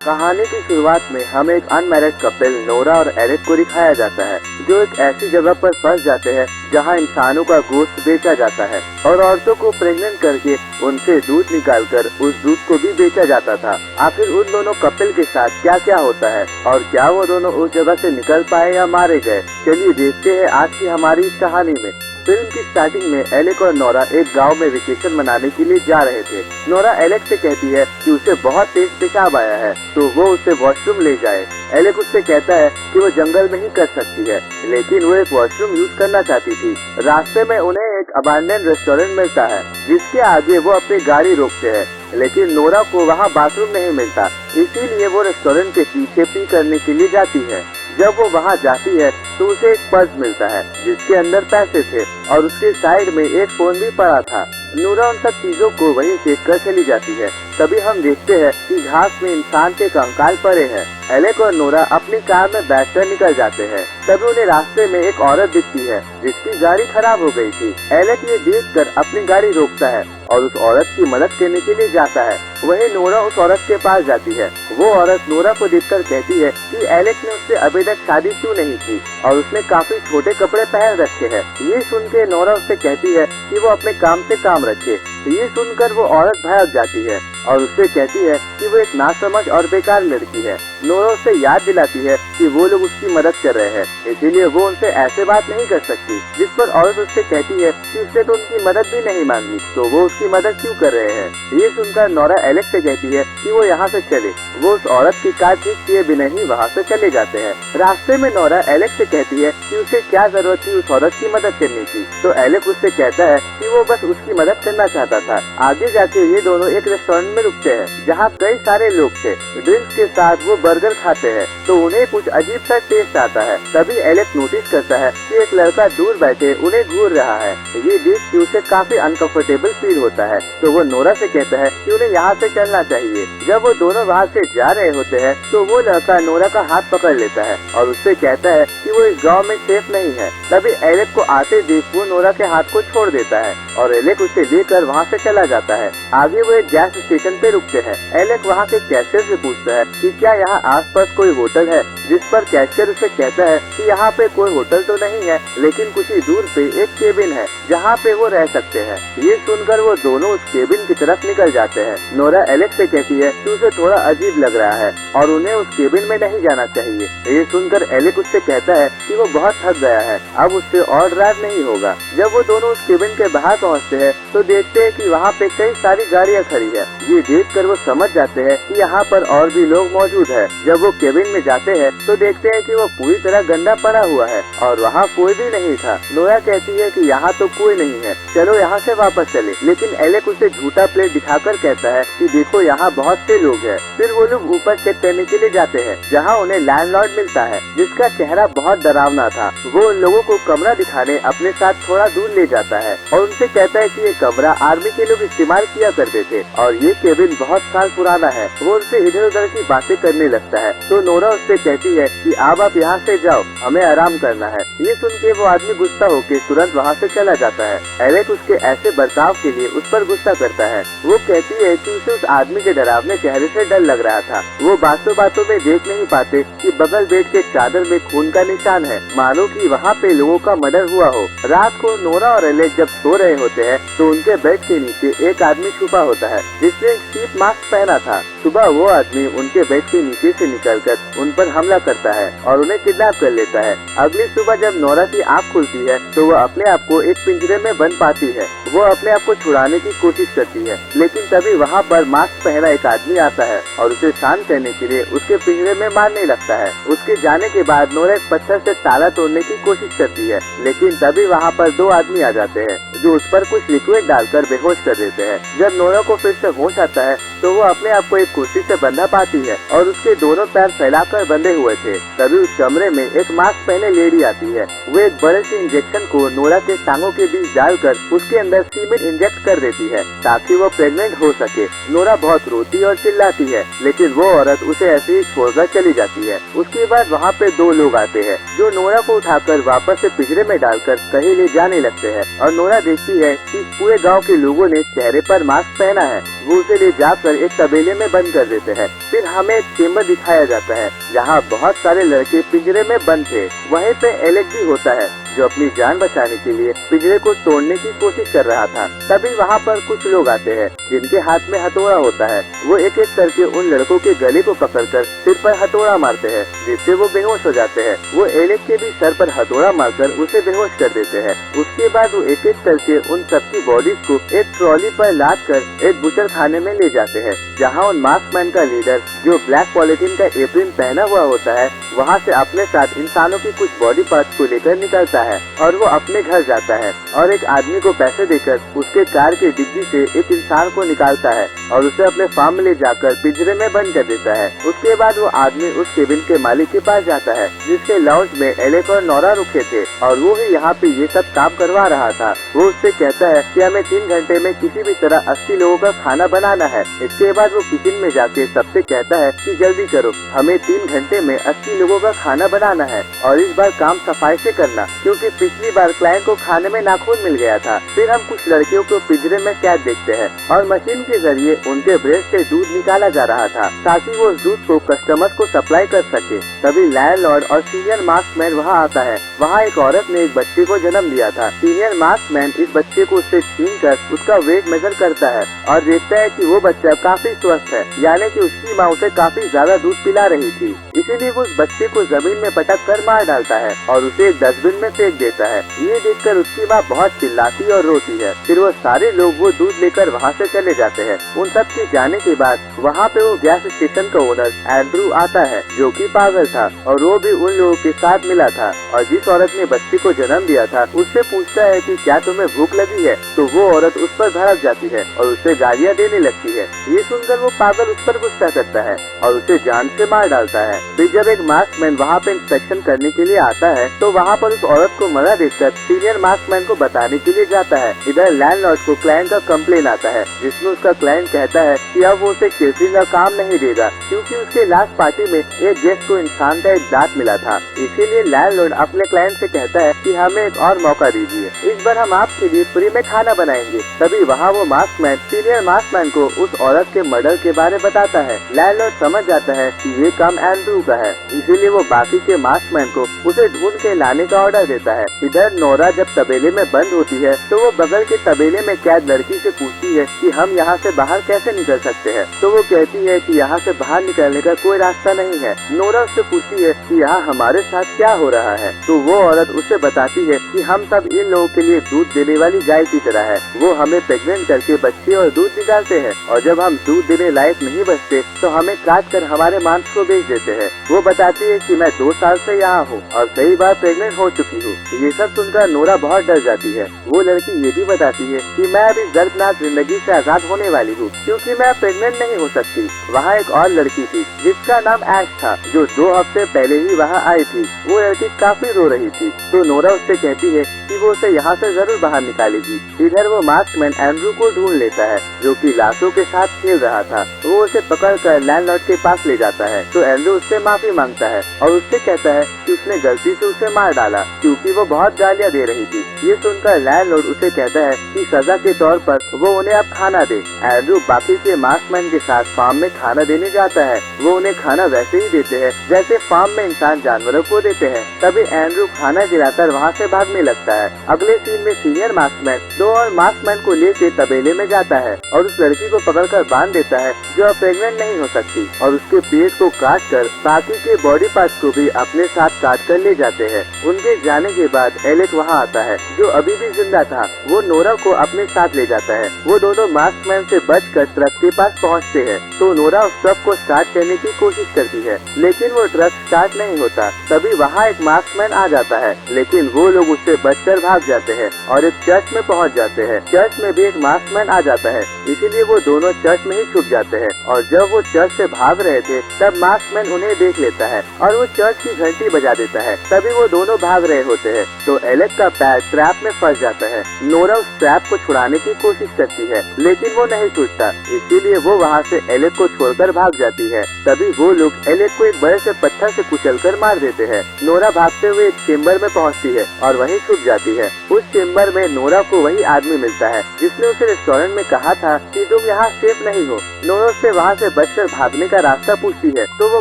कहानी की शुरुआत में हमें एक अनमैरिड कपल नोरा और एरिक को दिखाया जाता है, जो एक ऐसी जगह पर फंस जाते हैं जहां इंसानों का गोश्त बेचा जाता है और औरतों को प्रेग्नेंट करके उनसे दूध निकालकर उस दूध को भी बेचा जाता था। आखिर उन दोनों कपल के साथ क्या क्या होता है और क्या वो दोनों उस जगह से निकल पाए या मारे गए, चलिए देखते हैं आज की हमारी इस कहानी में। फिल्म की स्टार्टिंग में एलेक और नोरा एक गांव में वेकेशन मनाने के लिए जा रहे थे। नोरा एलेक से कहती है कि उसे बहुत तेज पेशाब आया है तो वो उसे वॉशरूम ले जाए। एलेक उससे कहता है कि वो जंगल में ही कर सकती है, लेकिन वो एक वॉशरूम यूज करना चाहती थी। रास्ते में उन्हें एक अबैंडन रेस्टोरेंट मिलता है जिसके आगे वो अपनी गाड़ी रोकते हैं, लेकिन नोरा को वहाँ बाथरूम नहीं मिलता, इसीलिए वो रेस्टोरेंट के पीछे पी करने के लिए जाती है। जब वो वहाँ जाती है तो उसे एक पर्स मिलता है जिसके अंदर पैसे थे और उसके साइड में एक फोन भी पड़ा था। नोरा उन सब चीजों को वहीं फेंक कर चली जाती है। तभी हम देखते हैं कि घास में इंसान के कंकाल पड़े हैं। एलेक और नोरा अपनी कार में बैठकर निकल जाते हैं। तभी उन्हें रास्ते में एक औरत दिखती है जिसकी गाड़ी खराब हो गई थी। एलेक ये देखकर अपनी गाड़ी रोकता है और उस औरत की मदद करने के लिए जाता है। वहीं नोरा उस औरत के पास जाती है। वो औरत नोरा को देखकर कहती है कि एलेक ने उससे अभी तक शादी क्यों नहीं की और उसने काफी छोटे कपड़े पहन रखे हैं। ये सुन के नोरा उससे कहती है कि वो अपने काम से काम रखे। ये सुनकर वो औरत भाग जाती है और उससे कहती है कि वो एक नासमझ और बेकार लड़की है। नोरा उससे याद दिलाती है कि वो लोग उसकी मदद कर रहे हैं, इसीलिए वो उनसे ऐसे बात नहीं कर सकती। जिस पर औरत उससे कहती है कि उसने तो उनकी मदद भी नहीं मांगी, तो वो उसकी मदद क्यों कर रहे हैं। ये सुनकर नोरा एलेक से कहती है कि वो यहाँ से चले। वो उस औरत की कार ठीक किए बिना ही वहाँ से चले जाते हैं। रास्ते में नोरा एलेक से कहती है कि उसे क्या जरूरत थी उस औरत की मदद करने की, तो एलेक उससे कहता है कि वो बस उसकी मदद करना चाहता था। आगे जाके ये दोनों एक रेस्टोरेंट में रुकते हैं जहाँ कई सारे लोग थे। ड्रिंक्स के साथ वो बर्गर खाते हैं तो उन्हें कुछ अजीब सा टेस्ट आता है। तभी एलेक नोटिस करता है कि एक लड़का दूर बैठे उन्हें घूर रहा है। ये देख के उसे काफी अनकंफर्टेबल फील होता है, तो वो नोरा से कहता है कि उन्हें यहाँ से चलना चाहिए। जब वो दोनों वहाँ से जा रहे होते हैं तो वो लड़का नोरा का हाथ पकड़ लेता है और उससे कहता है कि वो इस गाँव में सेफ नहीं है। तभी एलेक को आते देख वो नोरा के हाथ को छोड़ देता है और एलेक उसे लेकर वहाँ से चला जाता है। आगे वो एक गैस स्टेशन पे रुकते हैं। एलेक वहाँ के कैशियर से पूछता है कि क्या यहाँ आसपास कोई होटल है, जिस पर कैशियर उसे कहता है कि यहाँ पे कोई होटल तो नहीं है, लेकिन कुछ ही दूर पे एक केबिन है जहाँ पे वो रह सकते हैं। ये सुनकर वो दोनों उस केबिन की तरफ निकल जाते हैं। नोरा एलेक से कहती है कि उसे थोड़ा अजीब लग रहा है और उन्हें उस केबिन में नहीं जाना चाहिए। ये सुनकर एलेक उससे कहता है कि वो बहुत थक गया है, अब उससे और ड्राइव नहीं होगा। जब वो दोनों उस केबिन के बाहर पहुँचते हैं तो देखते हैं कि वहाँ पे कई सारी गाड़ियाँ खड़ी है। ये देखकर वो समझ जाते हैं कि यहाँ पर और भी लोग मौजूद है। जब वो केबिन में जाते हैं तो देखते हैं कि वो पूरी तरह गंदा पड़ा हुआ है और वहाँ कोई भी नहीं था। नोरा कहती है कि यहाँ तो कोई नहीं है, चलो यहाँ से वापस चले। लेकिन एलेक उसे झूठा प्लेट दिखाकर कहता है कि देखो यहाँ बहुत से लोग हैं। फिर वो लोग ऊपर चेक करने के लिए जाते हैं जहाँ उन्हें लैंडलॉर्ड मिलता है जिसका चेहरा बहुत डरावना था। वो उन लोगों को कमरा दिखाने अपने साथ थोड़ा दूर ले जाता है और उनसे कहता है कि ये कमरा आर्मी के लोग इस्तेमाल किया करते थे और ये केबिन बहुत साल पुराना है। वो उनसे इधर उधर की बातें करने लगता है तो नोरा उससे कहती है कि अब आप यहाँ से जाओ, हमें आराम करना है। ये सुन के वो आदमी गुस्सा होकर तुरंत वहाँ से चला जाता है। एलेक उसके ऐसे बर्ताव के लिए उस पर गुस्सा करता है। वो कहती है कि उसे उस आदमी के डरावने चेहरे से डर लग रहा था। वो बातों बातों में देख नहीं पाते कि बगल बेड के चादर में खून का निशान है, मानो कि वहाँ पे लोगों का मर्डर हुआ हो। रात को नोरा और एलेक जब सो रहे होते हैं तो उनके बेड के नीचे एक आदमी छुपा होता है जिसने एक शीट मास्क पहना था। सुबह वो आदमी उनके बेड के नीचे से निकलकर उन पर हमला करता है और उन्हें किडनैप कर लेता है। अगली सुबह जब नोरा की आँख खुलती है तो वो अपने आप को एक पिंजरे में बंद पाती है। वो अपने आप को छुड़ाने की कोशिश करती है, लेकिन तभी वहाँ पर मास्क पहना एक आदमी आता है और उसे शांत करने के लिए उसके पिंजरे में मारने लगता है। उसके जाने के बाद नोरा एक पत्थर से ताला तोड़ने की कोशिश करती है, लेकिन तभी वहाँ पर दो आदमी आ जाते हैं जो उस पर कुछ लिक्विड डालकर बेहोश कर देते हैं। जब नोरा को फिर से होश आता है तो वो अपने आप को एक कुर्सी से बंधा पाती है और उसके दोनों पैर फैलाकर बंधे हुए थे। तभी उस कमरे में एक मास्क पहने लेडी आती है। वो एक बड़े से इंजेक्शन को नोरा के टांगों के बीच डालकर उसके अंदर सीमेंट इंजेक्ट कर देती है ताकि वो प्रेग्नेंट हो सके। नोरा बहुत रोती और चिल्लाती है, लेकिन वो औरत उसे ऐसे ही छोड़कर चली जाती है। उसके बाद वहाँ पे दो लोग आते हैं जो नोरा को उठाकर वापस से पिंजरे में डालकर कहीं ले जाने लगते हैं और नोरा देखती है कि पूरे गांव के लोगों ने चेहरे पर मास्क पहना है, वो उसे ले जाकर एक तबेले में बंद कर देते हैं। फिर हमें एक चेम्बर दिखाया जाता है जहाँ बहुत सारे लड़के पिंजरे में बंद थे। वहीं पे एलेक भी होता है जो अपनी जान बचाने के लिए पिंजरे को तोड़ने की कोशिश कर रहा था। तभी वहाँ पर कुछ लोग आते हैं जिनके हाथ में हथौड़ा होता है। वो एक एक करके उन लड़कों के गले को पकड़कर सिर पर हथौड़ा मारते हैं, जिससे वो बेहोश हो जाते हैं। वो एलेक के भी सर पर हथौड़ा मारकर उसे बेहोश कर देते हैं। उसके बाद वो एक एक करके उन सबकी बॉडीज को एक ट्रॉली पर लाद कर एक बुचर खाने में ले जाते हैं, जहाँ उन मास्कमैन का लीडर जो ब्लैक पॉलिथीन का एप्रिन पहना हुआ होता है वहाँ से अपने साथ इंसानों की कुछ बॉडी पार्ट्स को लेकर निकलता है और वो अपने घर जाता है और एक आदमी को पैसे देकर उसके कार की डिग्गी से एक इंसान को निकालता है और उसे अपने फार्म में ले जाकर पिंजरे में बंद कर देता है। उसके बाद वो आदमी उस केबिन के मालिक के पास जाता है जिसके लाउंज में एलेक और नोरा रुके थे और वो ही यहाँ पे ये सब काम करवा रहा था। वो उससे कहता है कि हमें 3 घंटे में किसी भी तरह 80 लोगों का खाना बनाना है। इसके बाद वो किचन में जाके सबसे कहता है कि जल्दी करो, हमें 3 घंटे में 80 लोगों का खाना बनाना है और इस बार काम सफाई से करना, क्योंकि पिछली बार क्लाइंट को खाने में नाखून मिल गया था। फिर हम कुछ लड़कियों को पिंजरे में कैद देखते हैं और मशीन के जरिए उनके ब्रेस्ट से दूध निकाला जा रहा था ताकि वो उस दूध को कस्टमर्स को सप्लाई कर सके। तभी लैंडलॉर्ड और सीनियर मास्कमैन वहाँ आता है। वहाँ एक औरत ने एक बच्चे को जन्म दिया था। सीनियर मास्कमैन इस बच्चे को उससे छीन कर उसका वेट मेजर करता है और देखता है कि वो बच्चा काफी स्वस्थ है, यानी कि उसकी माँ उसे काफी ज्यादा दूध पिला रही थी। इसीलिए वो उस बच्चे को जमीन में पटक कर मार डालता है और उसे एक डस्टबिन में फेंक देता है। ये देखकर उसकी माँ बहुत चिल्लाती और रोती है। फिर वो सारे लोग वो दूध लेकर वहाँ से चले जाते हैं। उन सब के जाने के बाद वहाँ पे वो गैस स्टेशन का ओनर एंड्रू आता है जो कि पागल था और वो भी उन लोगों के साथ मिला था और जिस औरत ने बच्चे को जन्म दिया था उससे पूछता है कि क्या तुम्हें भूख लगी है, तो वो औरत उस पर भड़क जाती है और उसे गालियाँ देने लगती है। ये सुनकर वो पागल उस पर गुस्सा करता है और उसे जान से मार डालता है। फिर जब एक मास्कमैन वहाँ पे इंस्पेक्शन करने के लिए आता है तो वहाँ पर उस औरत को मरा देखकर सीनियर मास्कमैन को बताने के लिए जाता है। इधर लैंडलॉर्ड को क्लाइंट का कंप्लेन आता है जिसमें उसका क्लाइंट कहता है कि अब वो उसे केटरिंग का काम नहीं देगा क्योंकि उसके लास्ट पार्टी में एक गेस्ट को इंसान का एक दांत मिला था। इसीलिए लैंडलॉर्ड अपने क्लाइंट से कहता है कि हमें एक और मौका दीजिए, इस बार हम आपके लिए फ्री में खाना बनाएंगे। तभी वहाँ वो मास्कमैन सीनियर मास्कमैन को उस औरत के मर्डर के बारे बताता है। लैंडलॉर्ड समझ जाता है कि ये काम एंड्रू का है, इसीलिए वो बाकी के मास्कमैन को उसे ढूंढ के लाने का ऑर्डर देता है। इधर नोरा जब तबेले में बंद होती है तो वो बगल के तबेले में कैद लड़की से पूछती है कि हम यहाँ से बाहर कैसे निकल सकते हैं, तो वो कहती है कि यहाँ से बाहर निकलने का कोई रास्ता नहीं है। नोरा उससे पूछती है कि यहाँ हमारे साथ क्या हो रहा है, तो वो औरत उसे बताती है कि हम सब इन लोगों के लिए दूध देने वाली गाय की तरह है। वो हमें प्रेग्नेंट करके बच्चे और दूध निकालते हैं और जब हम दूध देने लायक नहीं बचते तो हमें काट कर हमारे मांस को बेच देते हैं। वो बताती है कि मैं 2 साल से यहाँ हूँ और कई बार प्रेग्नेंट हो चुकी हूँ। ये सब सुनकर नोरा बहुत डर जाती है। वो लड़की ये भी बताती है कि मैं अभी दर्दनाक जिंदगी से आजाद होने वाली हूँ क्योंकि मैं प्रेग्नेंट नहीं हो सकती। वहाँ एक और लड़की थी जिसका नाम ऐश था जो 2 हफ्ते पहले ही वहाँ आई थी। वो लड़की काफी रो रही थी तो नोरा उससे कहती है कि वो उसे यहाँ से जरूर बाहर निकालेगी। इधर वो मास्कमैन एंड्रू को ढूंढ लेता है जो कि लाशों के साथ खेल रहा था। वो उसे पकड़कर लैंडलॉर्ड के पास ले जाता है तो एंड्रू उससे माफी मांगता है और उससे कहता है कि उसने गलती से उसे मार डाला क्योंकि वो बहुत गालियाँ दे रही थी। ये सुनकर लैंडलॉर्ड उसे कहता है कि सजा के तौर पर वो उन्हें अब खाना दे। एंड्रू बाकी के मास्कमैन के साथ फार्म में खाना देने जाता है। वो उन्हें खाना वैसे ही देते हैं जैसे फार्म में इंसान जानवरों को देते हैं। तभी एंड्रू खाना गिराकर वहाँ से भागने लगता है। अगले सीन में सीनियर मास्कमैन 2 और मास्कमैन को लेके तबेले में जाता है और उस लड़की को पकड़कर बांध देता है जो अब प्रेग्नेंट नहीं हो सकती और उसके पेट को काट कर बाकी के बॉडी पार्ट्स को भी अपने साथ काट कर ले जाते हैं। उनके जाने के बाद एलेक वहाँ आता है जो अभी भी जिंदा था। वो नोरा को अपने साथ ले जाता है। वो दोनों मास्कमैन से बचकर ट्रक के पास पहुँचते हैं तो नोरा उस ट्रक को स्टार्ट करने की कोशिश करती है लेकिन वो ट्रक स्टार्ट नहीं होता। तभी वहाँ एक मास्कमैन आ जाता है लेकिन वो लोग उससे बचकर भाग जाते हैं और एक चर्च में पहुँच जाते हैं। चर्च में भी एक मास्कमैन आ जाता है इसीलिए वो दोनों चर्च में ही छुप जाते हैं। है और जब वो चर्च से भाग रहे थे तब मास्कमैन उन्हें देख लेता है और वो चर्च की घंटी बजा देता है। तभी वो दोनों भाग रहे होते हैं तो एलेक का पैर ट्रैप में फंस जाता है। नोरा उस ट्रैप को छुड़ाने की कोशिश करती है लेकिन वो नहीं छूटता, इसीलिए वो वहाँ से एलेक को छोड़कर भाग जाती है। तभी वो लोग एलेक को एक बड़े से पत्थर से कुचलकर मार देते हैं। नोरा भागते हुए एक चेम्बर में पहुँचती है और वहीं छुप जाती है। उस चेम्बर में नोरा को वही आदमी मिलता है जिसने उसे रेस्टोरेंट में कहा था कि तुम यहाँ सेफ नहीं हो। नोरा उससे वहाँ से बचकर भागने का रास्ता पूछती है तो वो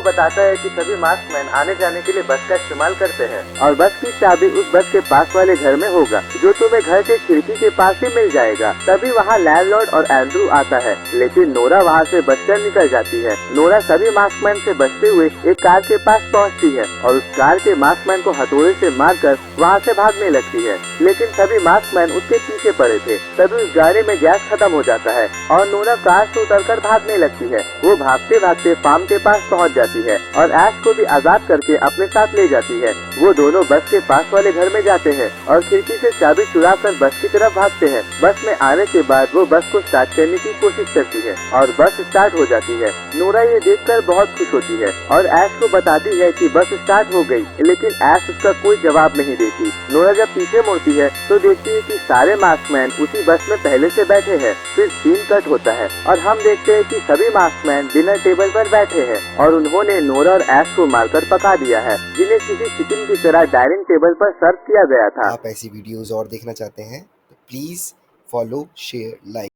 बताता है कि सभी मास्कमैन आने जाने के लिए बस का इस्तेमाल करते हैं और बस की चाबी उस बस के पास वाले घर में होगा जो तुम्हें घर के खिड़की के पास ही मिल जाएगा। तभी वहाँ लैंडलॉर्ड और एंड्रू आता है लेकिन नोरा वहाँ से बचकर निकल जाती है। नोरा सभी मास्कमैन से बचते हुए एक कार के पास पहुँचती है और उस कार के मास्कमैन को हथौड़े से मारकर वहाँ से भागने लगती है लेकिन सभी मास्कमैन उसके पीछे पड़े थे। तभी उस गाड़ी में गैस खत्म हो जाता है और नोरा कार से उतरकर भागने लगती है। वो भागते भागते फार्म के पास पहुंच जाती है और ऐश को भी आजाद करके अपने साथ ले जाती है। वो दोनों बस के पास वाले घर में जाते हैं और खिड़की से चाबी चुराकर बस की तरफ भागते हैं। बस में आने के बाद वो बस को स्टार्ट करने की कोशिश करती है और बस स्टार्ट हो जाती है। नोरा ये देखकर बहुत खुश होती है और ऐश को बताती है कि बस स्टार्ट हो गई, लेकिन ऐश उसका कोई जवाब नहीं देती। नोरा जब पीछे मुड़ती है तो देखती है कि सारे मास्कमैन उसी बस में पहले से बैठे हैं। फिर सीन कट होता है और हम देखते हैं कि सभी मास्कमैन डिनर टेबल पर बैठे हैं और उन्होंने नोरा और ऐश को मारकर पका दिया है जिन्हें किसी चिकन की तरह डाइनिंग टेबल पर सर्व किया गया था। आप ऐसी वीडियोस और देखना चाहते हैं तो प्लीज फॉलो, शेयर, लाइक।